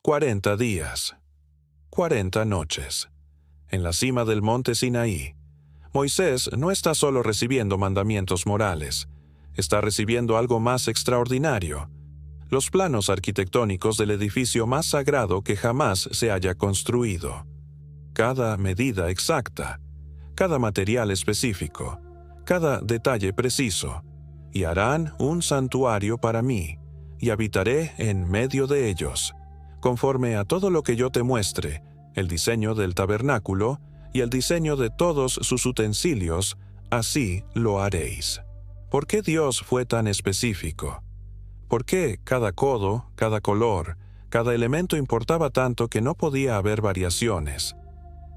40 días, 40 noches. En la cima del monte Sinaí, Moisés no está solo recibiendo mandamientos morales, está recibiendo algo más extraordinario: los planos arquitectónicos del edificio más sagrado que jamás se haya construido. Cada medida exacta, cada material específico, cada detalle preciso, y harán un santuario para mí, y habitaré en medio de ellos, conforme a todo lo que yo te muestre, el diseño del tabernáculo y el diseño de todos sus utensilios, así lo haréis. ¿Por qué Dios fue tan específico? ¿Por qué cada codo, cada color, cada elemento importaba tanto que no podía haber variaciones?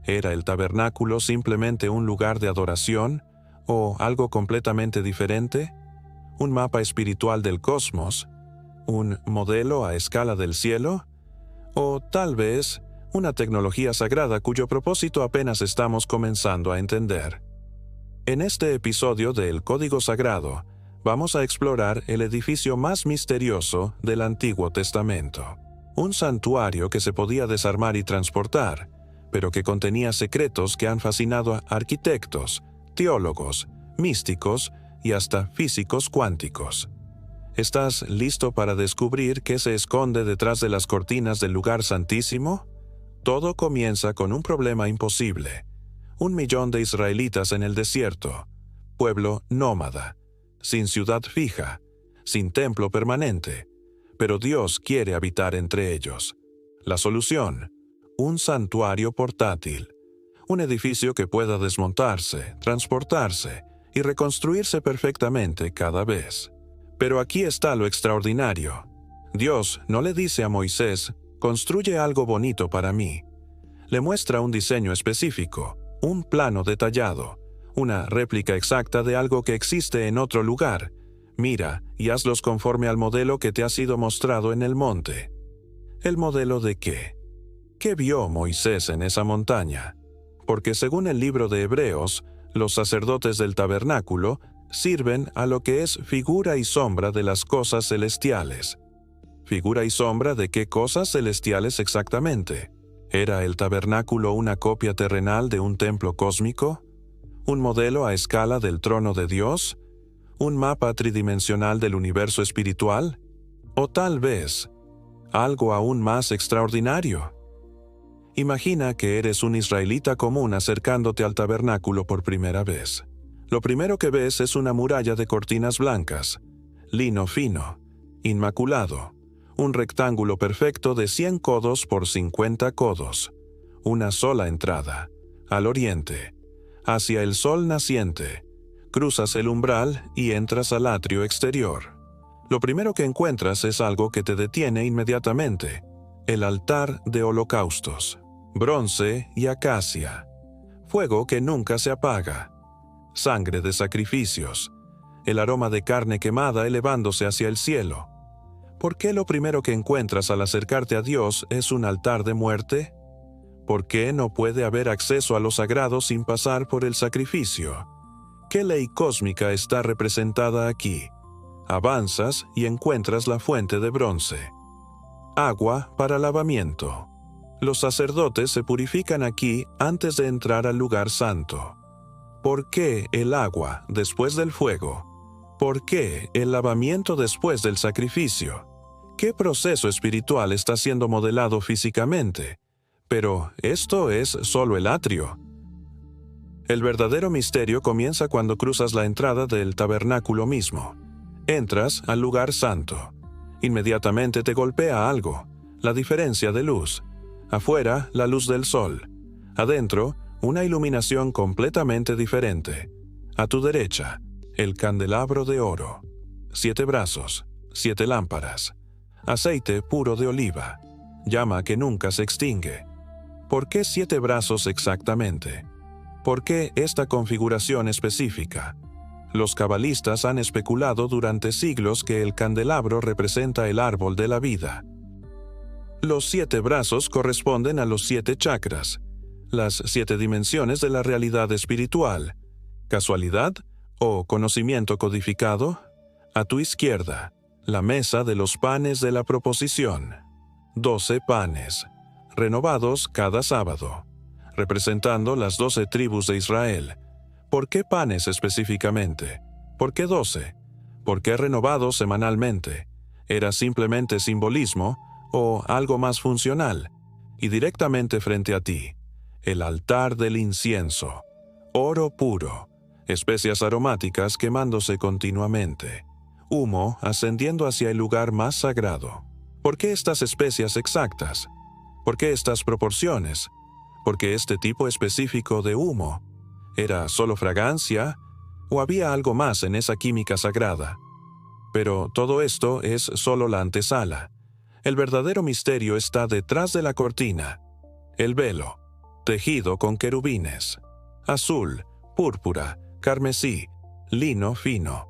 ¿Era el tabernáculo simplemente un lugar de adoración o algo completamente diferente? ¿Un mapa espiritual del cosmos? ¿Un modelo a escala del cielo? ¿O tal vez una tecnología sagrada cuyo propósito apenas estamos comenzando a entender? En este episodio de El Código Sagrado, vamos a explorar el edificio más misterioso del Antiguo Testamento. Un santuario que se podía desarmar y transportar, pero que contenía secretos que han fascinado a arquitectos, teólogos, místicos y hasta físicos cuánticos. ¿Estás listo para descubrir qué se esconde detrás de las cortinas del lugar santísimo? Todo comienza con un problema imposible: 1 millón de israelitas en el desierto, pueblo nómada, sin ciudad fija, sin templo permanente, pero Dios quiere habitar entre ellos. La solución: un santuario portátil, un edificio que pueda desmontarse, transportarse y reconstruirse perfectamente cada vez. Pero aquí está lo extraordinario. Dios no le dice a Moisés: construye algo bonito para mí. Le muestra un diseño específico, un plano detallado, una réplica exacta de algo que existe en otro lugar. Mira y hazlos conforme al modelo que te ha sido mostrado en el monte. ¿El modelo de qué? ¿Qué vio Moisés en esa montaña? Porque según el libro de Hebreos, los sacerdotes del tabernáculo sirven a lo que es figura y sombra de las cosas celestiales. ¿Figura y sombra de qué cosas celestiales exactamente? ¿Era el tabernáculo una copia terrenal de un templo cósmico? ¿Un modelo a escala del trono de Dios? ¿Un mapa tridimensional del universo espiritual? ¿O tal vez algo aún más extraordinario? Imagina que eres un israelita común acercándote al tabernáculo por primera vez. Lo primero que ves es una muralla de cortinas blancas, lino fino, inmaculado, un rectángulo perfecto de 100 codos por 50 codos, una sola entrada, al oriente, hacia el sol naciente. Cruzas el umbral y entras al atrio exterior. Lo primero que encuentras es algo que te detiene inmediatamente: el altar de holocaustos, bronce y acacia, fuego que nunca se apaga, sangre de sacrificios, el aroma de carne quemada elevándose hacia el cielo. ¿Por qué lo primero que encuentras al acercarte a Dios es un altar de muerte? ¿Por qué no puede haber acceso a lo sagrado sin pasar por el sacrificio? ¿Qué ley cósmica está representada aquí? Avanzas y encuentras la fuente de bronce. Agua para lavamiento. Los sacerdotes se purifican aquí antes de entrar al lugar santo. ¿Por qué el agua después del fuego? ¿Por qué el lavamiento después del sacrificio? ¿Qué proceso espiritual está siendo modelado físicamente? Pero esto es solo el atrio. El verdadero misterio comienza cuando cruzas la entrada del tabernáculo mismo. Entras al lugar santo. Inmediatamente te golpea algo: la diferencia de luz. Afuera, la luz del sol. Adentro, una iluminación completamente diferente. A tu derecha, el candelabro de oro. 7 brazos, 7 lámparas. Aceite puro de oliva. Llama que nunca se extingue. ¿Por qué 7 brazos exactamente? ¿Por qué esta configuración específica? Los cabalistas han especulado durante siglos que el candelabro representa el árbol de la vida. Los 7 brazos corresponden a los 7 chakras, las 7 dimensiones de la realidad espiritual. ¿Casualidad o conocimiento codificado? A tu izquierda, la mesa de los panes de la proposición. 12 panes, renovados cada sábado, representando las 12 tribus de Israel. ¿Por qué panes específicamente? ¿Por qué 12? ¿Por qué renovados semanalmente? ¿Era simplemente simbolismo o algo más funcional? Y directamente frente a ti, el altar del incienso, oro puro, especias aromáticas quemándose continuamente, humo ascendiendo hacia el lugar más sagrado. ¿Por qué estas especias exactas? ¿Por qué estas proporciones? ¿Por qué este tipo específico de humo? ¿Era solo fragancia o había algo más en esa química sagrada? Pero todo esto es solo la antesala. El verdadero misterio está detrás de la cortina, el velo, tejido con querubines, azul, púrpura, carmesí, lino fino,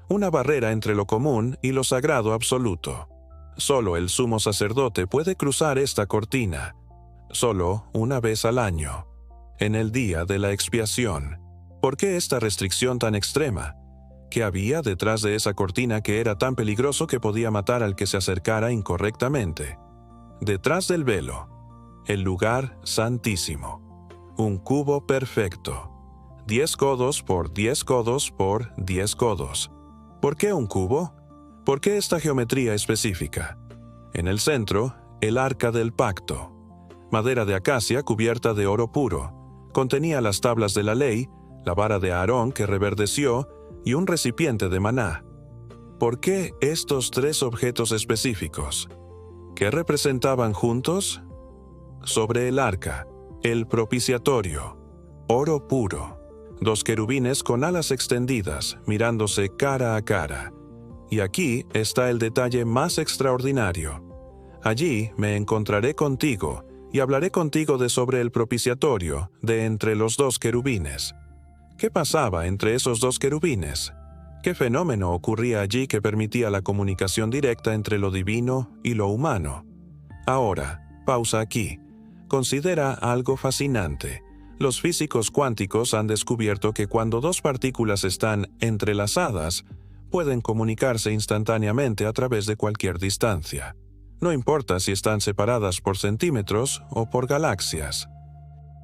una barrera entre lo común y lo sagrado absoluto. Solo el sumo sacerdote puede cruzar esta cortina, solo una vez al año, en el día de la expiación. ¿Por qué esta restricción tan extrema? ¿Qué había detrás de esa cortina que era tan peligroso que podía matar al que se acercara incorrectamente? Detrás del velo, el lugar santísimo, un cubo perfecto, 10 codos por 10 codos por 10 codos. ¿Por qué un cubo? ¿Por qué esta geometría específica? En el centro, el arca del pacto, madera de acacia cubierta de oro puro, contenía las tablas de la ley, la vara de Aarón que reverdeció y un recipiente de maná. ¿Por qué estos 3 objetos específicos? ¿Qué representaban juntos? Sobre el arca, el propiciatorio, oro puro, 2 querubines con alas extendidas, mirándose cara a cara. Y aquí está el detalle más extraordinario. Allí me encontraré contigo y hablaré contigo de sobre el propiciatorio de entre los 2 querubines. ¿Qué pasaba entre esos 2 querubines? ¿Qué fenómeno ocurría allí que permitía la comunicación directa entre lo divino y lo humano? Ahora, pausa aquí. Considera algo fascinante. Los físicos cuánticos han descubierto que cuando 2 partículas están entrelazadas, pueden comunicarse instantáneamente a través de cualquier distancia. No importa si están separadas por centímetros o por galaxias.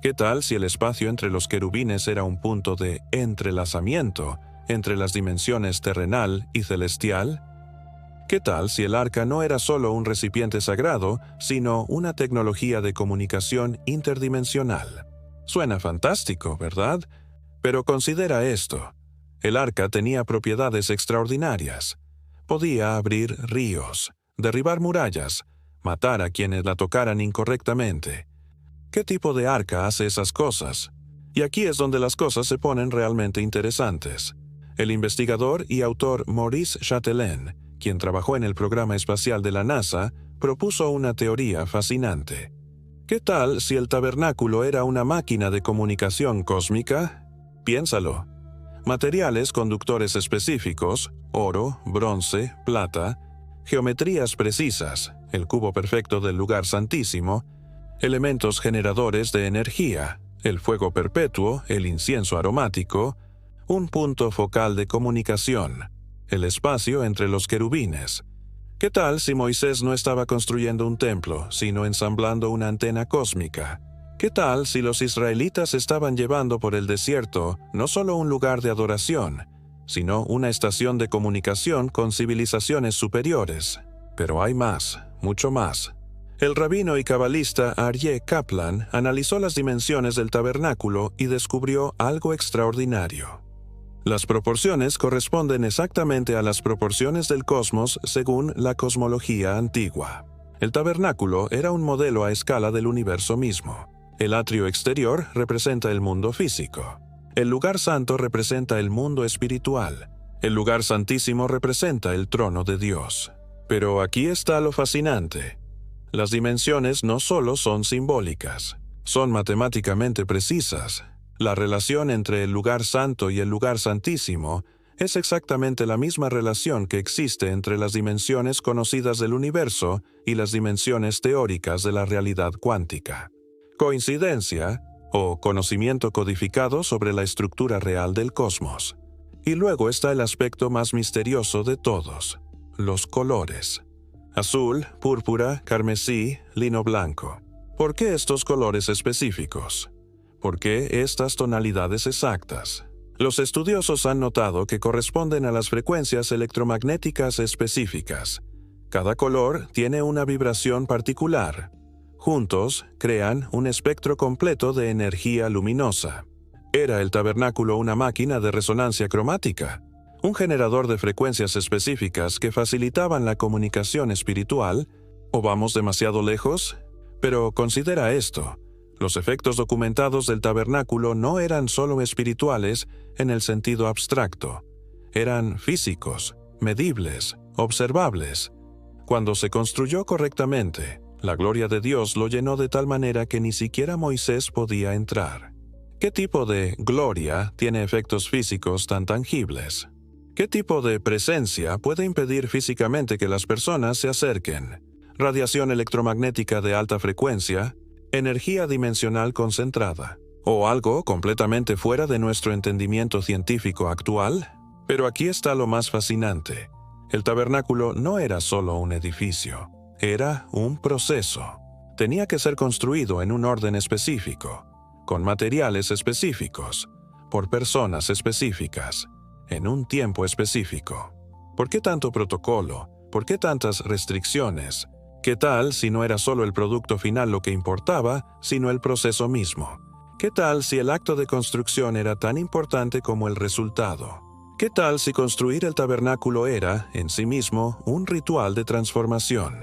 ¿Qué tal si el espacio entre los querubines era un punto de entrelazamiento entre las dimensiones terrenal y celestial? ¿Qué tal si el arca no era solo un recipiente sagrado, sino una tecnología de comunicación interdimensional? Suena fantástico, ¿verdad? Pero considera esto. El arca tenía propiedades extraordinarias. Podía abrir ríos, derribar murallas, matar a quienes la tocaran incorrectamente. ¿Qué tipo de arca hace esas cosas? Y aquí es donde las cosas se ponen realmente interesantes. El investigador y autor Maurice Chatelain, quien trabajó en el programa espacial de la NASA, propuso una teoría fascinante. ¿Qué tal si el tabernáculo era una máquina de comunicación cósmica? Piénsalo. Materiales conductores específicos, oro, bronce, plata, geometrías precisas, el cubo perfecto del lugar santísimo, elementos generadores de energía, el fuego perpetuo, el incienso aromático, un punto focal de comunicación, el espacio entre los querubines. ¿Qué tal si Moisés no estaba construyendo un templo, sino ensamblando una antena cósmica? ¿Qué tal si los israelitas estaban llevando por el desierto no solo un lugar de adoración, sino una estación de comunicación con civilizaciones superiores? Pero hay más, mucho más. El rabino y cabalista Aryeh Kaplan analizó las dimensiones del tabernáculo y descubrió algo extraordinario. Las proporciones corresponden exactamente a las proporciones del cosmos según la cosmología antigua. El tabernáculo era un modelo a escala del universo mismo. El atrio exterior representa el mundo físico. El lugar santo representa el mundo espiritual. El lugar santísimo representa el trono de Dios. Pero aquí está lo fascinante. Las dimensiones no solo son simbólicas, son matemáticamente precisas. La relación entre el lugar santo y el lugar santísimo es exactamente la misma relación que existe entre las dimensiones conocidas del universo y las dimensiones teóricas de la realidad cuántica. Coincidencia o conocimiento codificado sobre la estructura real del cosmos. Y luego está el aspecto más misterioso de todos, los colores. azul, púrpura, carmesí, lino blanco. ¿Por qué estos colores específicos? ¿Por qué estas tonalidades exactas? Los estudiosos han notado que corresponden a las frecuencias electromagnéticas específicas. Cada color tiene una vibración particular. Juntos crean un espectro completo de energía luminosa. ¿Era el tabernáculo una máquina de resonancia cromática? ¿Un generador de frecuencias específicas que facilitaban la comunicación espiritual? ¿O vamos demasiado lejos? Pero considera esto. Los efectos documentados del tabernáculo no eran solo espirituales en el sentido abstracto. Eran físicos, medibles, observables. Cuando se construyó correctamente, la gloria de Dios lo llenó de tal manera que ni siquiera Moisés podía entrar. ¿Qué tipo de gloria tiene efectos físicos tan tangibles? ¿Qué tipo de presencia puede impedir físicamente que las personas se acerquen? ¿Radiación electromagnética de alta frecuencia? ¿Energía dimensional concentrada? ¿O algo completamente fuera de nuestro entendimiento científico actual? Pero aquí está lo más fascinante. El tabernáculo no era solo un edificio, era un proceso. Tenía que ser construido en un orden específico, con materiales específicos, por personas específicas, en un tiempo específico. ¿Por qué tanto protocolo? ¿Por qué tantas restricciones? ¿Qué tal si no era solo el producto final lo que importaba, sino el proceso mismo? ¿Qué tal si el acto de construcción era tan importante como el resultado? ¿Qué tal si construir el tabernáculo era, en sí mismo, un ritual de transformación?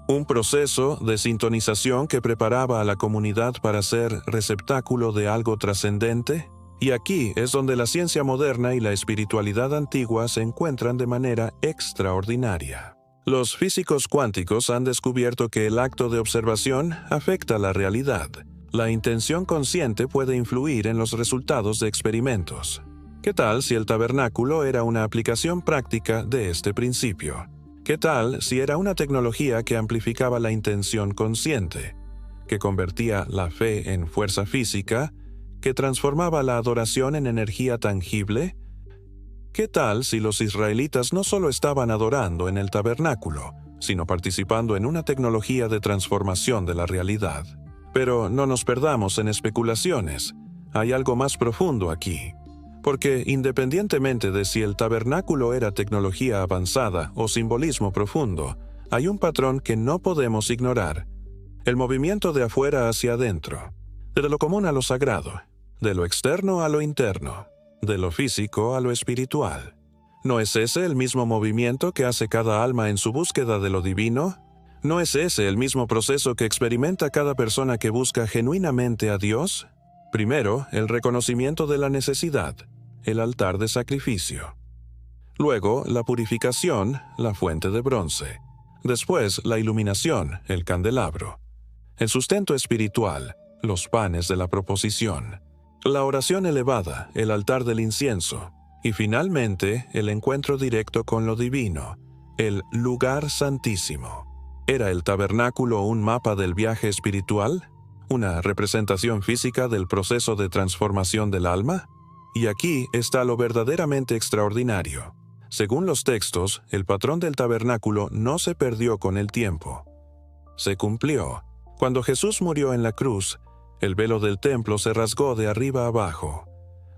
Un proceso de sintonización que preparaba a la comunidad para ser receptáculo de algo trascendente? Y aquí es donde la ciencia moderna y la espiritualidad antigua se encuentran de manera extraordinaria. Los físicos cuánticos han descubierto que el acto de observación afecta la realidad. La intención consciente puede influir en los resultados de experimentos. ¿Qué tal si el tabernáculo era una aplicación práctica de este principio? ¿Qué tal si era una tecnología que amplificaba la intención consciente, que convertía la fe en fuerza física, que transformaba la adoración en energía tangible? ¿Qué tal si los israelitas no solo estaban adorando en el tabernáculo, sino participando en una tecnología de transformación de la realidad? Pero no nos perdamos en especulaciones. Hay algo más profundo aquí. Porque independientemente de si el tabernáculo era tecnología avanzada o simbolismo profundo, hay un patrón que no podemos ignorar. El movimiento de afuera hacia adentro, de lo común a lo sagrado, de lo externo a lo interno, de lo físico a lo espiritual. ¿No es ese el mismo movimiento que hace cada alma en su búsqueda de lo divino? ¿No es ese el mismo proceso que experimenta cada persona que busca genuinamente a Dios? Primero, el reconocimiento de la necesidad, el altar de sacrificio. Luego, la purificación, la fuente de bronce. Después, la iluminación, el candelabro. El sustento espiritual, los panes de la proposición. La oración elevada, el altar del incienso. Y finalmente, el encuentro directo con lo divino, el lugar santísimo. ¿Era el tabernáculo un mapa del viaje espiritual? ¿Una representación física del proceso de transformación del alma? Y aquí está lo verdaderamente extraordinario. Según los textos, el patrón del tabernáculo no se perdió con el tiempo. Se cumplió. Cuando Jesús murió en la cruz, el velo del templo se rasgó de arriba abajo.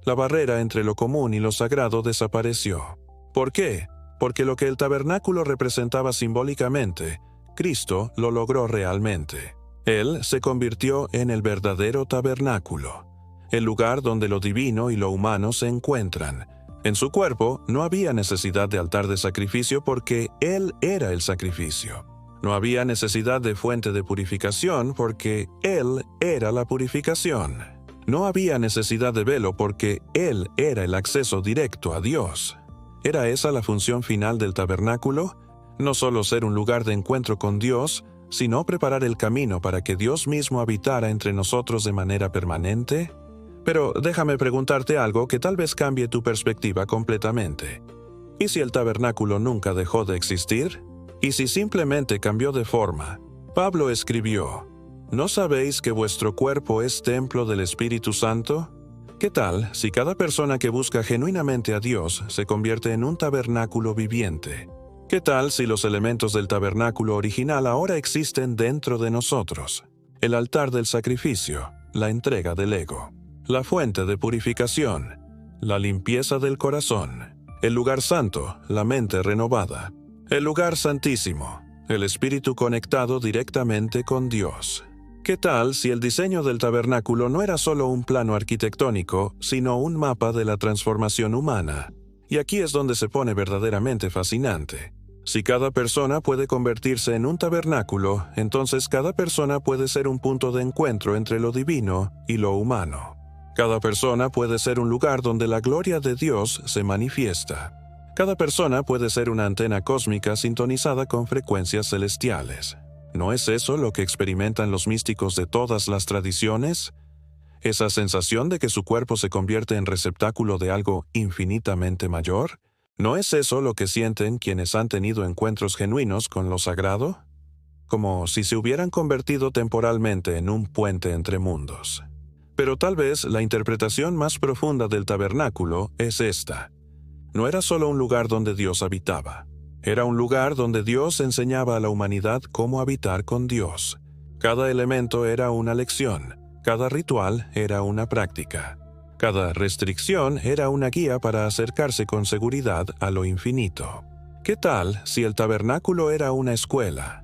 La barrera entre lo común y lo sagrado desapareció. ¿Por qué? Porque lo que el tabernáculo representaba simbólicamente, Cristo lo logró realmente. Él se convirtió en el verdadero tabernáculo, el lugar donde lo divino y lo humano se encuentran. En su cuerpo no había necesidad de altar de sacrificio porque Él era el sacrificio. No había necesidad de fuente de purificación porque Él era la purificación. No había necesidad de velo porque Él era el acceso directo a Dios. ¿Era esa la función final del tabernáculo? No solo ser un lugar de encuentro con Dios, sino preparar el camino para que Dios mismo habitara entre nosotros de manera permanente. Pero déjame preguntarte algo que tal vez cambie tu perspectiva completamente. ¿Y si el tabernáculo nunca dejó de existir? ¿Y si simplemente cambió de forma? Pablo escribió, ¿no sabéis que vuestro cuerpo es templo del Espíritu Santo? ¿Qué tal si cada persona que busca genuinamente a Dios se convierte en un tabernáculo viviente? ¿Qué tal si los elementos del tabernáculo original ahora existen dentro de nosotros? El altar del sacrificio, la entrega del ego, la fuente de purificación, la limpieza del corazón, el lugar santo, la mente renovada, el lugar santísimo, el espíritu conectado directamente con Dios. ¿Qué tal si el diseño del tabernáculo no era solo un plano arquitectónico, sino un mapa de la transformación humana? Y aquí es donde se pone verdaderamente fascinante. Si cada persona puede convertirse en un tabernáculo, entonces cada persona puede ser un punto de encuentro entre lo divino y lo humano. Cada persona puede ser un lugar donde la gloria de Dios se manifiesta. Cada persona puede ser una antena cósmica sintonizada con frecuencias celestiales. ¿No es eso lo que experimentan los místicos de todas las tradiciones? ¿Esa sensación de que su cuerpo se convierte en receptáculo de algo infinitamente mayor? ¿No es eso lo que sienten quienes han tenido encuentros genuinos con lo sagrado? Como si se hubieran convertido temporalmente en un puente entre mundos. Pero tal vez la interpretación más profunda del tabernáculo es esta. No era solo un lugar donde Dios habitaba. Era un lugar donde Dios enseñaba a la humanidad cómo habitar con Dios. Cada elemento era una lección. Cada ritual era una práctica. Cada restricción era una guía para acercarse con seguridad a lo infinito. ¿Qué tal si el tabernáculo era una escuela?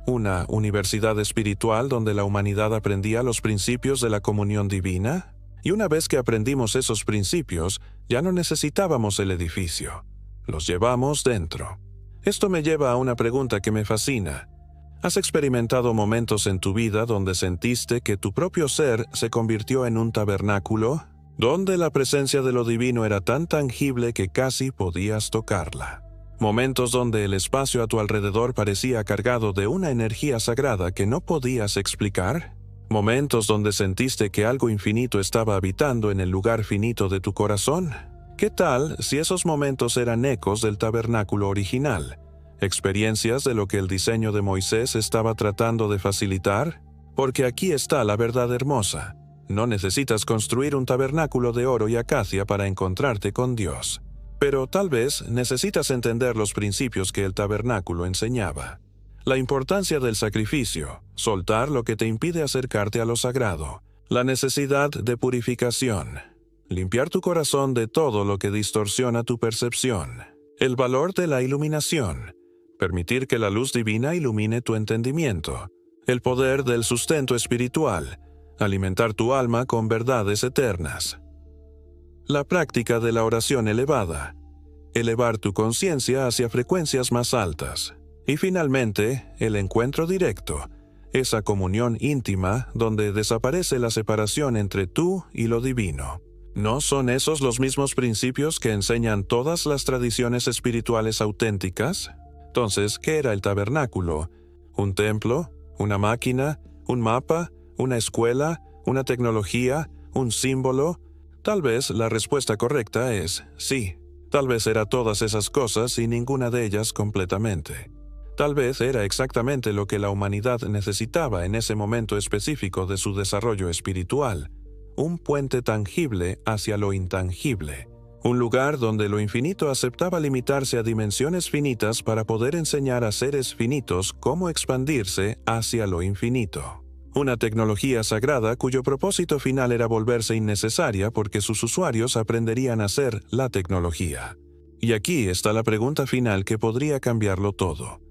¿Una universidad espiritual donde la humanidad aprendía los principios de la comunión divina? Y una vez que aprendimos esos principios, ya no necesitábamos el edificio. Los llevamos dentro. Esto me lleva a una pregunta que me fascina. ¿Has experimentado momentos en tu vida donde sentiste que tu propio ser se convirtió en un tabernáculo? Donde la presencia de lo divino era tan tangible que casi podías tocarla. Momentos donde el espacio a tu alrededor parecía cargado de una energía sagrada que no podías explicar. Momentos donde sentiste que algo infinito estaba habitando en el lugar finito de tu corazón. ¿Qué tal si esos momentos eran ecos del tabernáculo original? ¿Experiencias de lo que el diseño de Moisés estaba tratando de facilitar? Porque aquí está la verdad hermosa. No necesitas construir un tabernáculo de oro y acacia para encontrarte con Dios. Pero tal vez necesitas entender los principios que el tabernáculo enseñaba. La importancia del sacrificio, soltar lo que te impide acercarte a lo sagrado, la necesidad de purificación, limpiar tu corazón de todo lo que distorsiona tu percepción, el valor de la iluminación, permitir que la luz divina ilumine tu entendimiento, el poder del sustento espiritual, alimentar tu alma con verdades eternas. La práctica de la oración elevada, elevar tu conciencia hacia frecuencias más altas. Y finalmente, el encuentro directo, esa comunión íntima donde desaparece la separación entre tú y lo divino. ¿No son esos los mismos principios que enseñan todas las tradiciones espirituales auténticas? Entonces, ¿qué era el tabernáculo? ¿Un templo? ¿Una máquina? ¿Un mapa? ¿Una escuela? ¿Una tecnología? ¿Un símbolo? Tal vez la respuesta correcta es sí. Tal vez era todas esas cosas y ninguna de ellas completamente. Tal vez era exactamente lo que la humanidad necesitaba en ese momento específico de su desarrollo espiritual. Un puente tangible hacia lo intangible. Un lugar donde lo infinito aceptaba limitarse a dimensiones finitas para poder enseñar a seres finitos cómo expandirse hacia lo infinito. Una tecnología sagrada cuyo propósito final era volverse innecesaria porque sus usuarios aprenderían a ser la tecnología. Y aquí está la pregunta final que podría cambiarlo todo.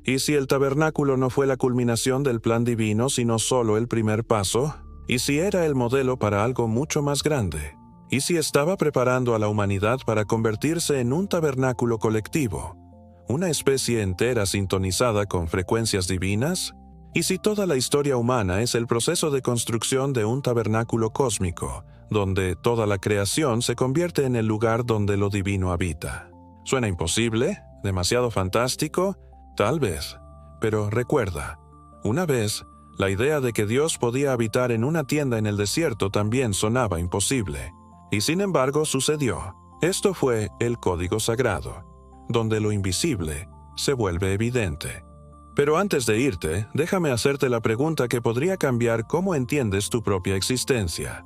¿Y si el tabernáculo no fue la culminación del plan divino, sino solo el primer paso? ¿Y si era el modelo para algo mucho más grande? ¿Y si estaba preparando a la humanidad para convertirse en un tabernáculo colectivo? ¿Una especie entera sintonizada con frecuencias divinas? ¿Y si toda la historia humana es el proceso de construcción de un tabernáculo cósmico, donde toda la creación se convierte en el lugar donde lo divino habita? ¿Suena imposible? ¿Demasiado fantástico? Tal vez. Pero recuerda, una vez, la idea de que Dios podía habitar en una tienda en el desierto también sonaba imposible. Y sin embargo sucedió. Esto fue el código sagrado, donde lo invisible se vuelve evidente. Pero antes de irte, déjame hacerte la pregunta que podría cambiar cómo entiendes tu propia existencia.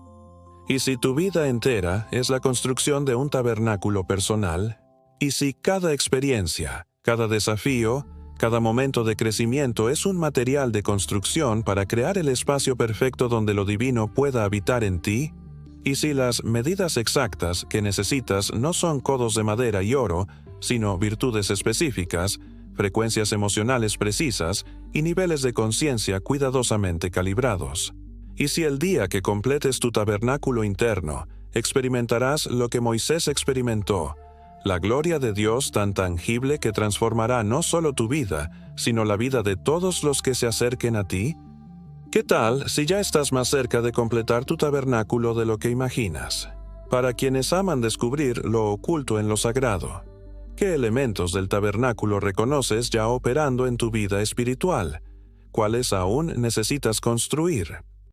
¿Y si tu vida entera es la construcción de un tabernáculo personal? ¿Y si cada experiencia, Cada desafío, cada momento de crecimiento es un material de construcción para crear el espacio perfecto donde lo divino pueda habitar en ti. Y si las medidas exactas que necesitas no son codos de madera y oro, sino virtudes específicas, frecuencias emocionales precisas y niveles de conciencia cuidadosamente calibrados. Y si el día que completes tu tabernáculo interno, experimentarás lo que Moisés experimentó, la gloria de Dios tan tangible que transformará no solo tu vida, sino la vida de todos los que se acerquen a ti. ¿Qué tal si ya estás más cerca de completar tu tabernáculo de lo que imaginas? Para quienes aman descubrir lo oculto en lo sagrado, ¿qué elementos del tabernáculo reconoces ya operando en tu vida espiritual? ¿Cuáles aún necesitas construir?